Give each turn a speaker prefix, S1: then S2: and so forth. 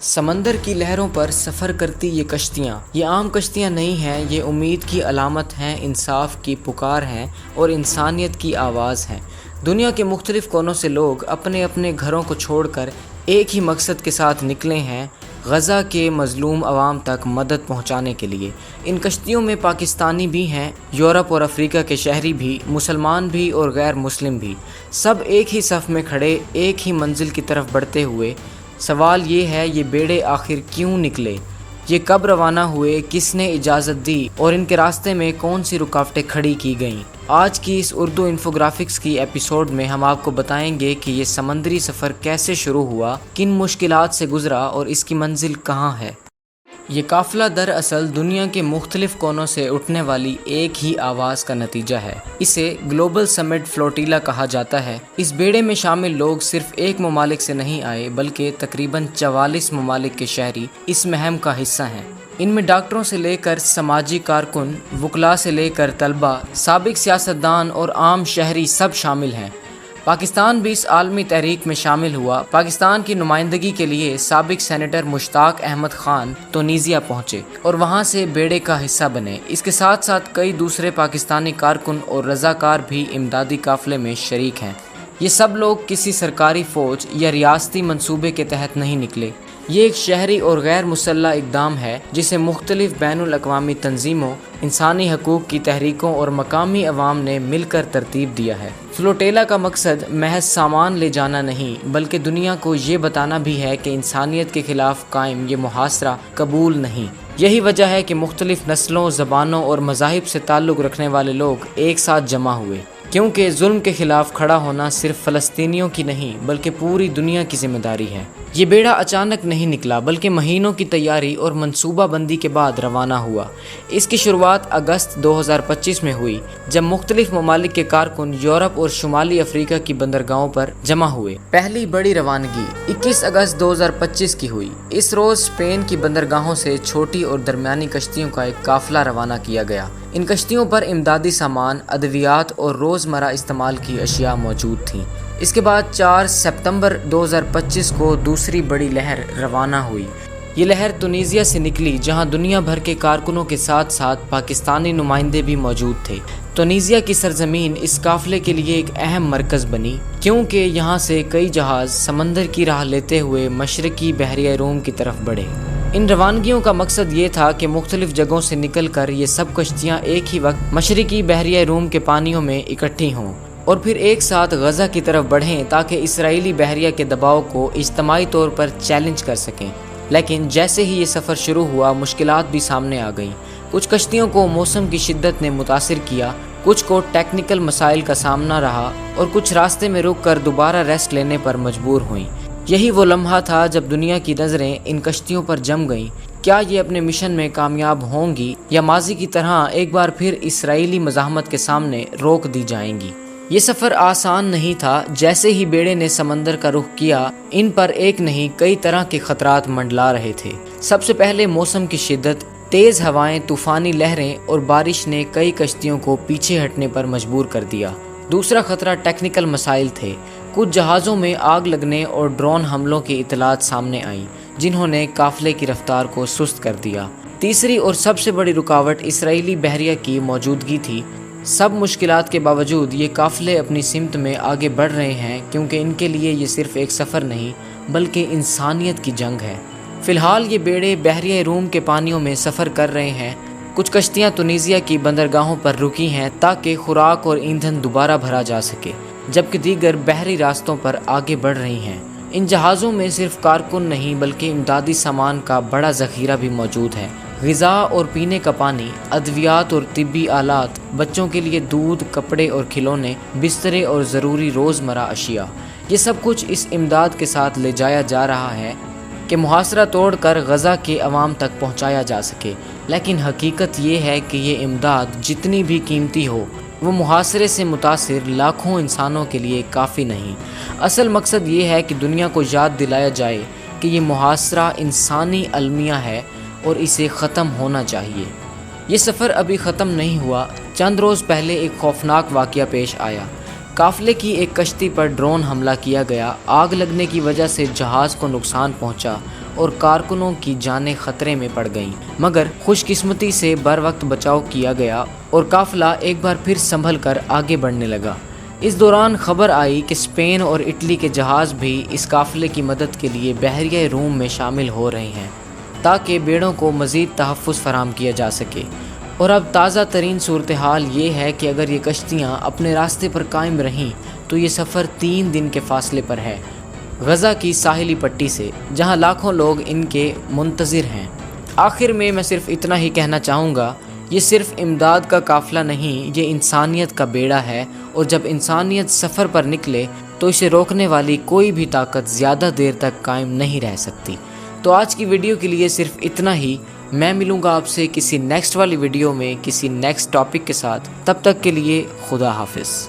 S1: سمندر کی لہروں پر سفر کرتی یہ کشتیاں، یہ عام کشتیاں نہیں ہیں، یہ امید کی علامت ہیں، انصاف کی پکار ہیں اور انسانیت کی آواز ہیں۔ دنیا کے مختلف کونوں سے لوگ اپنے اپنے گھروں کو چھوڑ کر ایک ہی مقصد کے ساتھ نکلے ہیں، غزہ کے مظلوم عوام تک مدد پہنچانے کے لیے۔ ان کشتیوں میں پاکستانی بھی ہیں، یورپ اور افریقہ کے شہری بھی، مسلمان بھی اور غیر مسلم بھی، سب ایک ہی صف میں کھڑے، ایک ہی منزل کی طرف بڑھتے ہوئے۔ سوال یہ ہے، یہ بیڑے آخر کیوں نکلے؟ یہ کب روانہ ہوئے؟ کس نے اجازت دی؟ اور ان کے راستے میں کون سی رکاوٹیں کھڑی کی گئیں؟ آج کی اس اردو انفوگرافکس کی ایپیسوڈ میں ہم آپ کو بتائیں گے کہ یہ سمندری سفر کیسے شروع ہوا، کن مشکلات سے گزرا اور اس کی منزل کہاں ہے۔ یہ قافلہ دراصل دنیا کے مختلف کونوں سے اٹھنے والی ایک ہی آواز کا نتیجہ ہے۔ اسے گلوبل سمٹ فلوٹیلا کہا جاتا ہے۔ اس بیڑے میں شامل لوگ صرف ایک ممالک سے نہیں آئے بلکہ تقریباً 44 ممالک کے شہری اس مہم کا حصہ ہیں۔ ان میں ڈاکٹروں سے لے کر سماجی کارکن، وکلاء سے لے کر طلباء، سابق سیاستدان اور عام شہری سب شامل ہیں۔ پاکستان بھی اس عالمی تحریک میں شامل ہوا۔ پاکستان کی نمائندگی کے لیے سابق سینیٹر مشتاق احمد خان تونیزیا پہنچے اور وہاں سے بیڑے کا حصہ بنے۔ اس کے ساتھ ساتھ کئی دوسرے پاکستانی کارکن اور رضاکار بھی امدادی قافلے میں شریک ہیں۔ یہ سب لوگ کسی سرکاری فوج یا ریاستی منصوبے کے تحت نہیں نکلے۔ یہ ایک شہری اور غیر مسلح اقدام ہے جسے مختلف بین الاقوامی تنظیموں، انسانی حقوق کی تحریکوں اور مقامی عوام نے مل کر ترتیب دیا ہے۔ فلوٹیلا کا مقصد محض سامان لے جانا نہیں بلکہ دنیا کو یہ بتانا بھی ہے کہ انسانیت کے خلاف قائم یہ محاصرہ قبول نہیں۔ یہی وجہ ہے کہ مختلف نسلوں، زبانوں اور مذاہب سے تعلق رکھنے والے لوگ ایک ساتھ جمع ہوئے، کیونکہ ظلم کے خلاف کھڑا ہونا صرف فلسطینیوں کی نہیں بلکہ پوری دنیا کی ذمہ داری ہے۔ یہ بیڑا اچانک نہیں نکلا بلکہ مہینوں کی تیاری اور منصوبہ بندی کے بعد روانہ ہوا۔ اس کی شروعات اگست 2025 میں ہوئی جب مختلف ممالک کے کارکن یورپ اور شمالی افریقہ کی بندرگاہوں پر جمع ہوئے۔ پہلی بڑی روانگی 21 اگست 2025 کی ہوئی۔ اس روز اسپین کی بندرگاہوں سے چھوٹی اور درمیانی کشتیوں کا ایک قافلہ روانہ کیا گیا۔ ان کشتیوں پر امدادی سامان، ادویات اور روزمرہ استعمال کی اشیاء موجود تھیں۔ اس کے بعد 4 ستمبر 2025 کو دوسری بڑی لہر روانہ ہوئی۔ یہ لہر تونیزیا سے نکلی جہاں دنیا بھر کے کارکنوں کے ساتھ ساتھ پاکستانی نمائندے بھی موجود تھے۔ تونیزیا کی سرزمین اس قافلے کے لیے ایک اہم مرکز بنی کیونکہ یہاں سے کئی جہاز سمندر کی راہ لیتے ہوئے مشرقی بحیرہ روم کی طرف بڑھے۔ ان روانگیوں کا مقصد یہ تھا کہ مختلف جگہوں سے نکل کر یہ سب کشتیاں ایک ہی وقت مشرقی بحیرہ روم کے پانیوں میں اکٹھی ہوں اور پھر ایک ساتھ غزہ کی طرف بڑھیں تاکہ اسرائیلی بحریہ کے دباؤ کو اجتماعی طور پر چیلنج کر سکیں۔ لیکن جیسے ہی یہ سفر شروع ہوا، مشکلات بھی سامنے آ گئیں۔ کچھ کشتیوں کو موسم کی شدت نے متاثر کیا، کچھ کو ٹیکنیکل مسائل کا سامنا رہا اور کچھ راستے میں رک کر دوبارہ ریسٹ لینے پر مجبور ہوئیں۔ یہی وہ لمحہ تھا جب دنیا کی نظریں ان کشتیوں پر جم گئیں۔ کیا یہ اپنے مشن میں کامیاب ہوں گی یا ماضی کی طرح ایک بار پھر اسرائیلی مزاحمت کے سامنے روک دی جائیں گی؟ یہ سفر آسان نہیں تھا۔ جیسے ہی بیڑے نے سمندر کا رخ کیا، ان پر ایک نہیں کئی طرح کے خطرات منڈلا رہے تھے۔ سب سے پہلے موسم کی شدت، تیز ہوائیں، طوفانی لہریں اور بارش نے کئی کشتیوں کو پیچھے ہٹنے پر مجبور کر دیا۔ دوسرا خطرہ ٹیکنیکل مسائل تھے۔ کچھ جہازوں میں آگ لگنے اور ڈرون حملوں کی اطلاعات سامنے آئیں جنہوں نے قافلے کی رفتار کو سست کر دیا۔ تیسری اور سب سے بڑی رکاوٹ اسرائیلی بحریہ کی موجودگی تھی۔ سب مشکلات کے باوجود یہ قافلے اپنی سمت میں آگے بڑھ رہے ہیں کیونکہ ان کے لیے یہ صرف ایک سفر نہیں بلکہ انسانیت کی جنگ ہے۔ فی الحال یہ بیڑے بحیرہ روم کے پانیوں میں سفر کر رہے ہیں۔ کچھ کشتیاں تونیزیا کی بندرگاہوں پر رکی ہیں تاکہ خوراک اور ایندھن دوبارہ بھرا جا سکے، جبکہ دیگر بحری راستوں پر آگے بڑھ رہی ہیں۔ ان جہازوں میں صرف کارکن نہیں بلکہ امدادی سامان کا بڑا ذخیرہ بھی موجود ہے۔ غذا اور پینے کا پانی، ادویات اور طبی آلات، بچوں کے لیے دودھ، کپڑے اور کھلونے، بسترے اور ضروری روزمرہ اشیاء، یہ سب کچھ اس امداد کے ساتھ لے جایا جا رہا ہے کہ محاصرہ توڑ کر غزہ کے عوام تک پہنچایا جا سکے۔ لیکن حقیقت یہ ہے کہ یہ امداد جتنی بھی قیمتی ہو، وہ محاصرے سے متاثر لاکھوں انسانوں کے لیے کافی نہیں۔ اصل مقصد یہ ہے کہ دنیا کو یاد دلایا جائے کہ یہ محاصرہ انسانی المیہ ہے اور اسے ختم ہونا چاہیے۔ یہ سفر ابھی ختم نہیں ہوا۔ چند روز پہلے ایک خوفناک واقعہ پیش آیا۔ قافلے کی ایک کشتی پر ڈرون حملہ کیا گیا۔ آگ لگنے کی وجہ سے جہاز کو نقصان پہنچا اور کارکنوں کی جانیں خطرے میں پڑ گئیں، مگر خوش قسمتی سے بر وقت بچاؤ کیا گیا اور قافلہ ایک بار پھر سنبھل کر آگے بڑھنے لگا۔ اس دوران خبر آئی کہ اسپین اور اٹلی کے جہاز بھی اس قافلے کی مدد کے لیے بحریہ روم میں شامل ہو رہے ہیں تاکہ بیڑوں کو مزید تحفظ فراہم کیا جا سکے۔ اور اب تازہ ترین صورتحال یہ ہے کہ اگر یہ کشتیاں اپنے راستے پر قائم رہیں تو یہ سفر 3 دن کے فاصلے پر ہے، غزہ کی ساحلی پٹی سے، جہاں لاکھوں لوگ ان کے منتظر ہیں۔ آخر میں صرف اتنا ہی کہنا چاہوں گا، یہ صرف امداد کا قافلہ نہیں، یہ انسانیت کا بیڑا ہے، اور جب انسانیت سفر پر نکلے تو اسے روکنے والی کوئی بھی طاقت زیادہ دیر تک قائم نہیں رہ سکتی۔ تو آج کی ویڈیو کے لیے صرف اتنا ہی۔ میں ملوں گا آپ سے کسی نیکسٹ والی ویڈیو میں کسی نیکسٹ ٹاپک کے ساتھ۔ تب تک کے لیے خدا حافظ۔